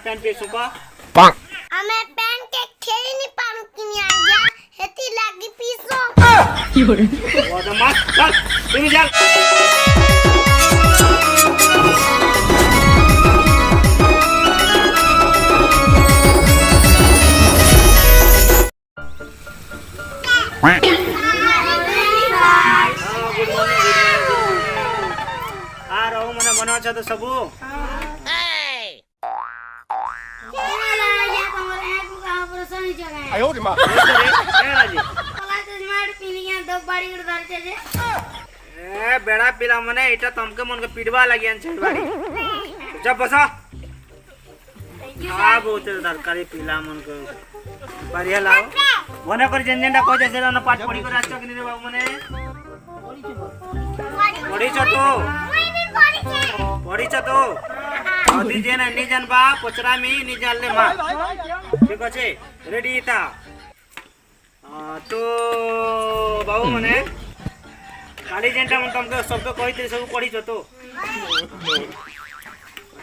pen पे सुका हमें पेन के खेली नहीं पानु किनी आ गया हेती लागी पीसो वो तो मत चल तुम चल मन अच्छा तो सबू बेड़ा पिला मने इटा तुमके मन के पिडवा लगी बाड़ी जब बसा आ बहुत दरकारी पिला मन को बढ़िया लाओ मने कर जेंजेंडा को जैसे ना पाठ पढ़ी को रास्ता कि रे बाबू मने पढ़ी छ तो अभी जेन नि जानबा पचरा मी नि जानले मा ठीक আছে रेडी था तो बाबू मने काली जेंटा मन तुमके सबके कहिते सब पढ़ी छ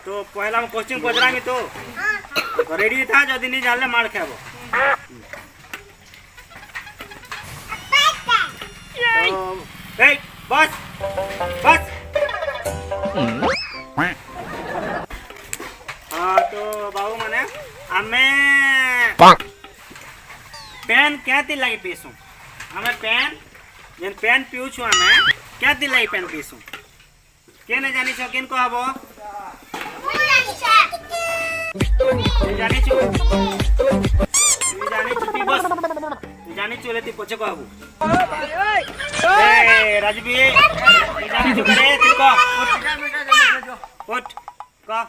तो पहला हम कोचिंग पचरा मी तो रेडी था जदी नि जानले मार खाबो तो ए बस बस तो बाबू माने हमें पेन क्या ती लगी पीसू हमें पेन जेन पेन पीऊ छु हमें क्या ती लगी पेन पीसू के न जानी छ किन को हबो जानी छु बस जानी छु लेती पछे को हबो ए राजबी जानी छु करे तिको उठ का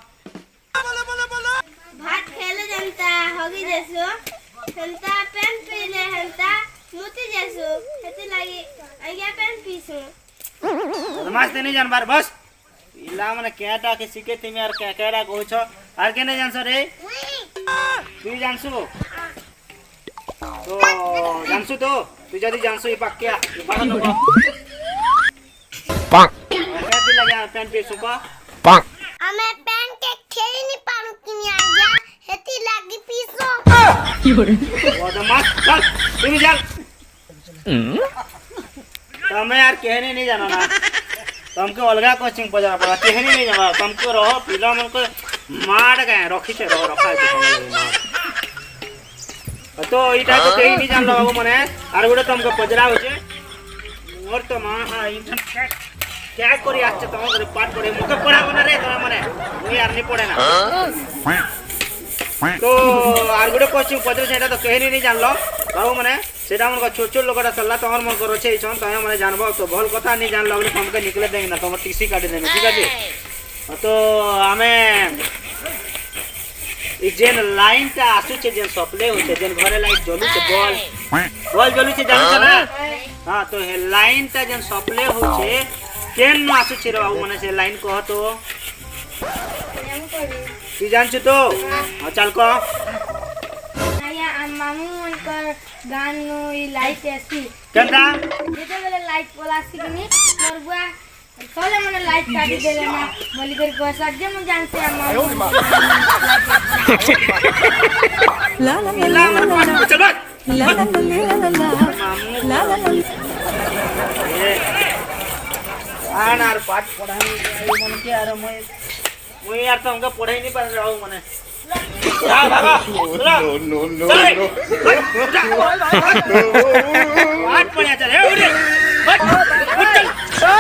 भात खेले जनता होगी जैसो हंता पेन पीले हंता मुती जैसो हेती लागी आया पेन पीसो नमस्ते नहीं जानबार बस इला माने केटा के सिके तिमी यार केरा कहू छ आर के नहीं जानसो रे तू जानसु तो जानसु तो तू जदी जानसु ई पक्का ई पागल नको पाक केती लगा पेन पीसु का पाक हमें पेन के खेली नहीं पानु किनी आ गया हेती लागी पीसो वो तो मत चल तुम चल तुम्हें यार कहने नहीं जाना ना तुमको अलगा कोचिंग पजाना पड़ा कहने नहीं जाना तुमको रहो पिला मन को मार गए रखी से रहो रखा है तो इटा तो कहीं नहीं जान बाबू मने आर गुडे तुमको पजरा होचे मोर तो मां हां इंजन क्या करी आछे तुम करे पाठ पढ़े मुके पढ़ाबो ना रे तोरा मने मुई यार नहीं पढ़े ना तो आर गुडे कोचिंग पजरा सेटा तो कहनी नहीं जानलो बाबू मने सेटा मन को छोट छोट लोगटा सल्ला तोहर मन को रोचे छन तय मने जानबो तो भल कथा नहीं जानलो बले तुमके निकले देंगे ना तुम टीसी काट देने ठीक है तो हमें ई जेन लाइन ता आसु छे जेन सप्ले होय छे जेन घरे लाइट जलु छे बॉल जलु छे जानु छ ना हां तो हे लाइन ता जेन सप्ले होय छे केन न आसु छे रे बाबू मने से लाइन कह तो तू जान छ तो हां चल को आया मामू उनकर गान नो ई लाइट एसी केनरा जेते बेले लाइट पलासी किनी मोर बुआ सोले मने लाइट काटी देले ना बोली कर को सज्जे मु जानते हम ला ला ला ला चल बस ला ला ला ला ये आनार पाठ पढ़ाई मन के यार मैं यार तुमको पढ़ाई नहीं पढ़ रहा हूं मने जा बाबा नो पाठ पढ़िया चल हे उठ चल